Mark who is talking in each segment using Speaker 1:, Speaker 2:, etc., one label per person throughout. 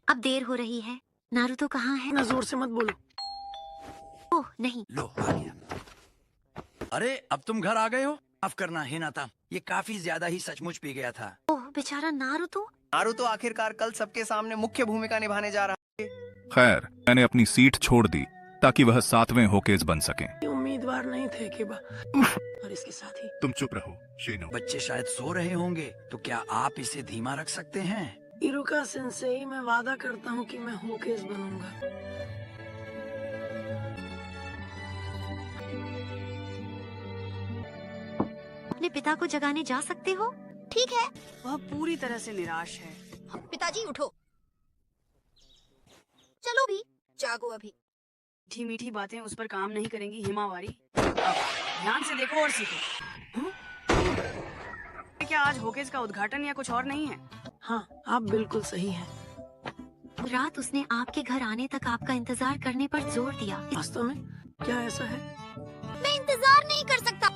Speaker 1: अब देर हो रही है। नारुतो कहाँ है?
Speaker 2: ना जोर से मत बोलो।
Speaker 1: ओह नहीं।
Speaker 3: लो आ गया। अरे अब तुम घर आ गए हो। माफ करना हिनाता, ये काफी ज्यादा ही सचमुच पी गया था।
Speaker 1: ओह बेचारा नारुतो।
Speaker 4: नारुतो आखिरकार कल सबके सामने मुख्य भूमिका निभाने जा रहा है।
Speaker 5: खैर, मैंने अपनी सीट छोड़ दी ताकि वह 7वें होकेज बन सके।
Speaker 2: उम्मीदवार नहीं थे कि और इसके साथ ही
Speaker 5: तुम चुप रहो शिनो।
Speaker 3: बच्चे शायद सो रहे होंगे, तो क्या आप इसे धीमा रख सकते हैं?
Speaker 2: इरुका सेंसेई, मैं वादा करता हूँ कि मैं होकेज बनूंगा।
Speaker 1: अपने पिता को जगाने जा सकते हो?
Speaker 6: ठीक है।
Speaker 7: वह पूरी तरह से निराश है।
Speaker 6: पिताजी उठो, चलो भी, जागो अभी।
Speaker 7: मीठी मीठी बातें उस पर काम नहीं करेंगी हिमावारी। ध्यान से देखो और सीखो। क्या आज होकेज का उद्घाटन या कुछ और नहीं है?
Speaker 2: हाँ, आप बिल्कुल सही हैं।
Speaker 1: रात उसने आपके घर आने तक आपका इंतजार करने पर जोर दिया।
Speaker 2: वास्तव में क्या ऐसा है?
Speaker 6: मैं इंतजार नहीं कर सकता।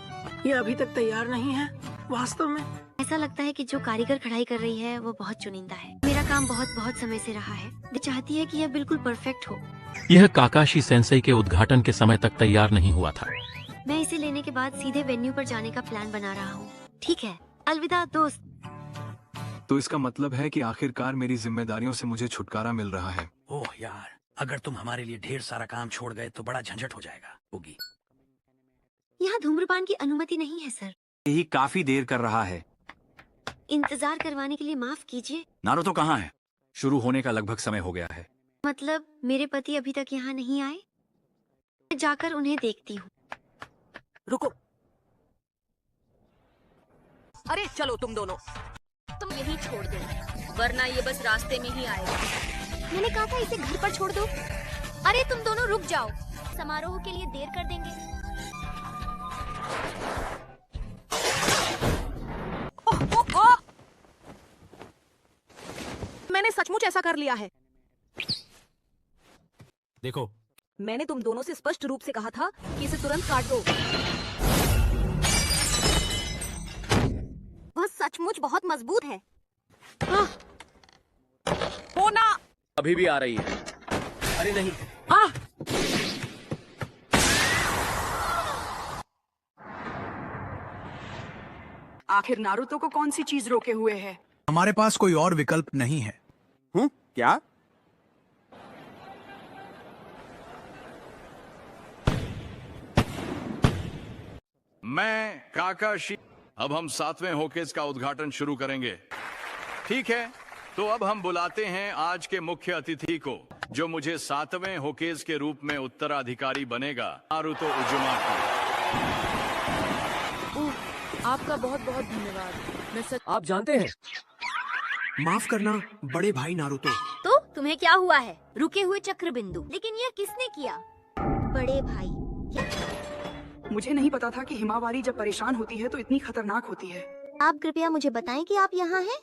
Speaker 2: ये अभी तक तैयार नहीं है। वास्तव में
Speaker 1: ऐसा लगता है कि जो कारीगर कढ़ाई कर रही है वो बहुत चुनिंदा है। मेरा काम बहुत समय से रहा है। मैं चाहती है कि यह बिल्कुल परफेक्ट हो।
Speaker 8: यह काकाशी सेंसेई के उद्घाटन के समय तक तैयार नहीं हुआ था।
Speaker 1: मैं इसे लेने के बाद सीधे वेन्यू पर जाने का प्लान बना रहा हूँ। ठीक है, अलविदा दोस्त।
Speaker 9: तो इसका मतलब है कि आखिरकार मेरी जिम्मेदारियों से मुझे छुटकारा मिल रहा है।
Speaker 3: ओह यार, अगर तुम हमारे लिए ढेर सारा काम छोड़ गए तो बड़ा झंझट हो जाएगा। होगी।
Speaker 1: यहाँ धूम्रपान की अनुमति नहीं है सर।
Speaker 10: यही काफी देर कर रहा है।
Speaker 1: इंतजार करवाने के लिए माफ कीजिए।
Speaker 10: नारुतो कहाँ है? शुरू होने का लगभग समय हो गया है।
Speaker 1: मतलब मेरे पति अभी तक यहाँ नहीं आए? मैं जाकर उन्हें देखती हूँ।
Speaker 7: रुको। अरे चलो तुम दोनों।
Speaker 6: तुम यहीं छोड़ दो, वरना ये बस रास्ते में ही आएगा। मैंने कहा था इसे घर पर छोड़ दो। अरे तुम दोनों रुक जाओ, समारोह के लिए देर कर देंगे।
Speaker 7: मैंने सचमुच ऐसा कर लिया है।
Speaker 10: देखो,
Speaker 7: मैंने तुम दोनों से स्पष्ट रूप से कहा था कि इसे तुरंत काट दो।
Speaker 6: वह सचमुच बहुत मजबूत है।
Speaker 7: वो ना
Speaker 10: अभी भी आ रही है। अरे नहीं।
Speaker 7: आखिर नारुतो को कौन सी चीज रोके हुए है?
Speaker 11: हमारे पास कोई और विकल्प नहीं है।
Speaker 10: क्या?
Speaker 12: मैं काकाशी। अब हम 7वें होकेज का उद्घाटन शुरू करेंगे। ठीक है, तो अब हम बुलाते हैं आज के मुख्य अतिथि को, जो मुझे 7वें होकेज के रूप में उत्तराधिकारी बनेगा, नारुतो उजुमाकी।
Speaker 7: आपका बहुत धन्यवाद। मैं सच।
Speaker 11: आप जानते हैं, माफ करना बड़े भाई नारुतो।
Speaker 6: तो तुम्हें क्या हुआ है? रुके हुए चक्र बिंदु। लेकिन यह किसने किया? बड़े भाई। क्या?
Speaker 7: मुझे नहीं पता था कि हिमावारी जब परेशान होती है तो इतनी खतरनाक होती है।
Speaker 6: आप कृपया मुझे बताएं कि आप यहाँ हैं?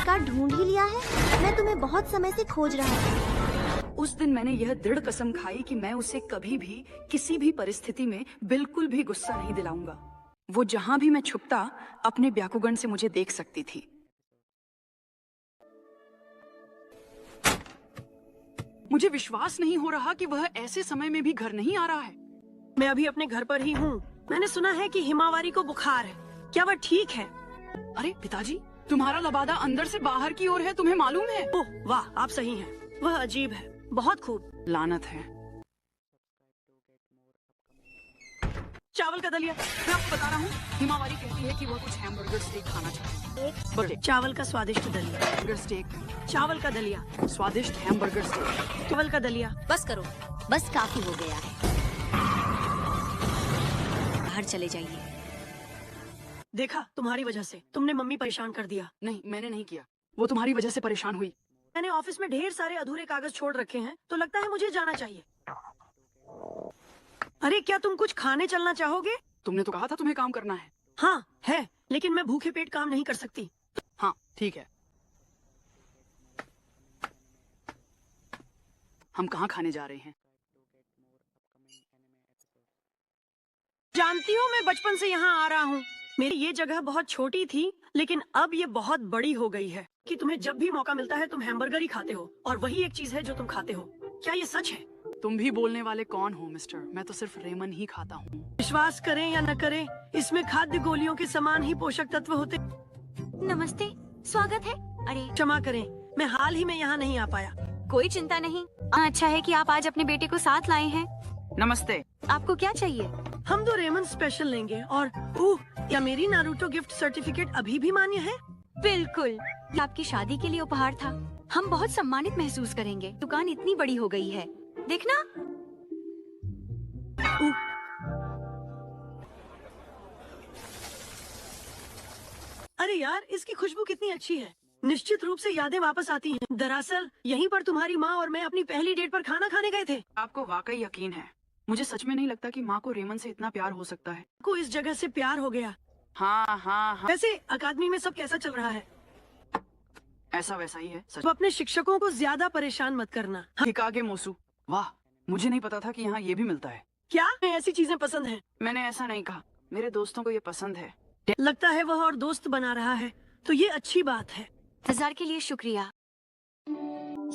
Speaker 6: का ढूंढ ही लिया है? मैं तुम्हें बहुत समय से खोज रहा था।
Speaker 7: उस दिन मैंने यह दृढ़ कसम खाई कि मैं उसे कभी भी किसी भी परिस्थिति में बिल्कुल भी गुस्सा नहीं दिलाऊंगा। वो जहाँ भी मैं छुपता, अपने ब्याकुगण से मुझे देख सकती थी। मुझे विश्वास नहीं हो रहा कि वह ऐसे समय में भी घर नहीं आ रहा है।
Speaker 2: मैं अभी अपने घर पर ही हूँ। मैंने सुना है कि हिमावारी को बुखार है। क्या वह ठीक है?
Speaker 7: अरे पिताजी, तुम्हारा लबादा अंदर से बाहर की ओर है, तुम्हें मालूम है?
Speaker 2: ओह वाह, आप सही हैं। वह अजीब है, बहुत खूब।
Speaker 7: लानत है। चावल का दलिया। मैं आपको बता रहा हूँ, हिमावारी कहती है कि वह कुछ हैमबर्गर स्टेक खाना चाहती है।
Speaker 2: चावल का स्वादिष्ट दलिया।
Speaker 7: Hamburger steak.
Speaker 2: चावल का दलिया।
Speaker 7: स्वादिष्ट हैमबर्गर स्टेक।
Speaker 2: चावल का दलिया।
Speaker 6: बस करो, बस काफी हो गया है। बाहर चले जाइए।
Speaker 2: देखा, तुम्हारी वजह से तुमने मम्मी परेशान कर दिया।
Speaker 7: नहीं, मैंने नहीं किया। वो तुम्हारी वजह से परेशान हुई।
Speaker 2: मैंने ऑफिस में ढेर सारे अधूरे कागज छोड़ रखे हैं, तो लगता है मुझे जाना चाहिए। अरे क्या तुम कुछ खाने चलना चाहोगे?
Speaker 7: तुमने तो कहा था तुम्हें काम करना है।
Speaker 2: हाँ है, लेकिन मैं भूखे पेट काम नहीं कर सकती।
Speaker 7: हाँ ठीक है। हम कहाँ खाने जा रहे हैं?
Speaker 2: जानती हो, मैं बचपन से यहाँ आ रहा हूँ। मेरी ये जगह बहुत छोटी थी, लेकिन अब ये बहुत बड़ी हो गई है कि तुम्हें जब भी मौका मिलता है तुम हैमबर्गर ही खाते हो, और वही एक चीज है जो तुम खाते हो। क्या ये सच है?
Speaker 7: तुम भी बोलने वाले कौन हो मिस्टर? मैं तो सिर्फ रेमन ही खाता हूँ।
Speaker 2: विश्वास करें या न करें, इसमें खाद्य गोलियों के समान ही पोषक तत्व होते।
Speaker 1: नमस्ते, स्वागत है। अरे
Speaker 2: क्षमा करें, मैं हाल ही में यहाँ नहीं आ पाया।
Speaker 1: कोई चिंता नहीं। अच्छा है कि आप आज अपने बेटे को साथ लाए हैं।
Speaker 7: नमस्ते।
Speaker 1: आपको क्या चाहिए?
Speaker 2: हम 2 रेमन स्पेशल लेंगे, और क्या मेरी नारुतो गिफ्ट सर्टिफिकेट अभी भी मान्य है?
Speaker 1: बिल्कुल, ये आपकी शादी के लिए उपहार था। हम बहुत सम्मानित महसूस करेंगे। दुकान इतनी बड़ी हो गई है, देखना।
Speaker 2: अरे यार, इसकी खुशबू कितनी अच्छी है। निश्चित रूप से यादें वापस आती हैं। दरअसल यहीं पर तुम्हारी माँ और मैं अपनी पहली डेट पर खाना खाने गए थे।
Speaker 7: आपको वाकई यकीन है? मुझे सच में नहीं लगता कि माँ को रेमन से इतना प्यार हो सकता है।
Speaker 2: को इस जगह से प्यार हो गया।
Speaker 7: हाँ।
Speaker 2: वैसे अकादमी में सब कैसा चल रहा है?
Speaker 7: ऐसा वैसा ही है। सच।
Speaker 2: तो अपने शिक्षकों को ज्यादा परेशान मत करना।
Speaker 7: हिकागे मोसू, वाह, मुझे नहीं पता था कि यहाँ ये भी मिलता है।
Speaker 2: क्या ऐसी चीजें पसंद है?
Speaker 7: मैंने ऐसा नहीं कहा, मेरे दोस्तों को ये पसंद है।
Speaker 2: लगता है वह और दोस्त बना रहा है, तो ये अच्छी बात है।
Speaker 1: इंतजार के लिए शुक्रिया।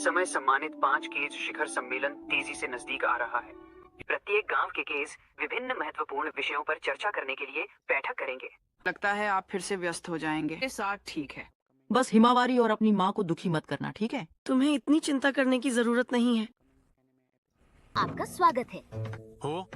Speaker 13: समय सम्मानित 5 केस शिखर सम्मेलन तेजी से नजदीक आ रहा है। प्रत्येक गांव के केस विभिन्न महत्वपूर्ण विषयों पर चर्चा करने के लिए बैठक करेंगे।
Speaker 7: लगता है आप फिर से व्यस्त हो जाएंगे। ये साथ ठीक है।
Speaker 14: बस हिमावारी और अपनी माँ को दुखी मत करना, ठीक है?
Speaker 2: तुम्हें इतनी चिंता करने की जरूरत नहीं है।
Speaker 6: आपका स्वागत है।
Speaker 10: हो?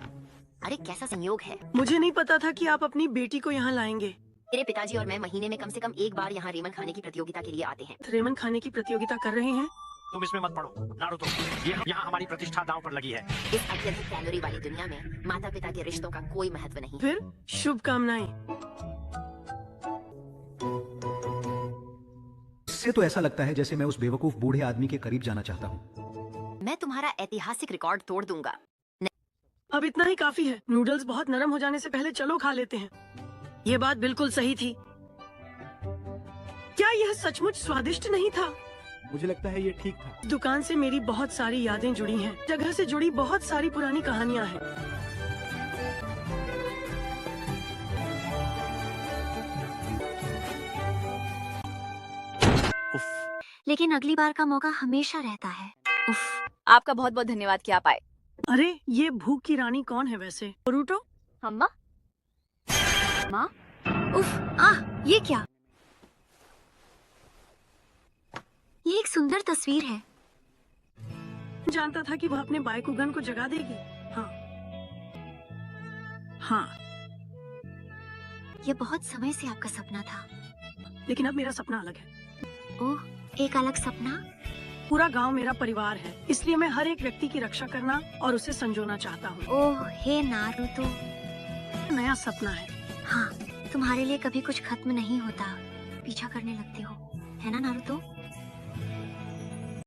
Speaker 6: अरे कैसा संयोग है।
Speaker 2: मुझे नहीं पता था कि आप अपनी बेटी को यहाँ लाएंगे।
Speaker 6: मेरे पिताजी और मैं महीने में कम से कम एक बार यहाँ रेमन खाने की प्रतियोगिता के लिए आते हैं।
Speaker 2: रेमन खाने की प्रतियोगिता कर रहे हैं?
Speaker 10: तुम इसमें मत पड़ो नारुतो, ये यहाँ हमारी प्रतिष्ठा दांव पर लगी है।
Speaker 6: इस अत्यधिक कैलोरी वाली दुनिया में माता पिता के रिश्तों का कोई महत्व नहीं।
Speaker 2: फिर शुभकामनाएं।
Speaker 15: इससे तो ऐसा लगता है जैसे मैं उस बेवकूफ बूढ़े आदमी के करीब जाना चाहता हूँ।
Speaker 6: मैं तुम्हारा ऐतिहासिक रिकॉर्ड तोड़ दूंगा।
Speaker 2: अब इतना ही काफी है। नूडल्स बहुत नरम हो जाने से पहले चलो खा लेते हैं। ये बात बिल्कुल सही थी। क्या यह सचमुच स्वादिष्ट नहीं था?
Speaker 15: मुझे लगता है ये ठीक था।
Speaker 2: दुकान से मेरी बहुत सारी यादें जुड़ी हैं। जगह से जुड़ी बहुत सारी पुरानी कहानियां हैं।
Speaker 1: लेकिन अगली बार का मौका हमेशा रहता है।
Speaker 6: उफ, आपका बहुत बहुत धन्यवाद कि आप आए।
Speaker 2: अरे ये भूख की रानी कौन है वैसे? बोरुटो?
Speaker 6: अम्मा? माँ?
Speaker 1: उफ, ये क्या? ये एक सुंदर तस्वीर है।
Speaker 2: जानता था कि वह अपने बायकुगन को जगा देगी। हाँ।
Speaker 1: ये बहुत समय से आपका सपना था।
Speaker 2: लेकिन अब मेरा सपना अलग है।
Speaker 1: ओह, एक अलग सपना?
Speaker 2: पूरा गांव मेरा परिवार है, इसलिए मैं हर एक व्यक्ति की रक्षा करना और उसे संजोना चाहता हूँ।
Speaker 1: ओह, हे नारुतो।
Speaker 2: नया सपना है।
Speaker 1: हाँ, तुम्हारे लिए कभी कुछ खत्म नहीं होता। पीछा करने लगते हो, है ना नारुतो?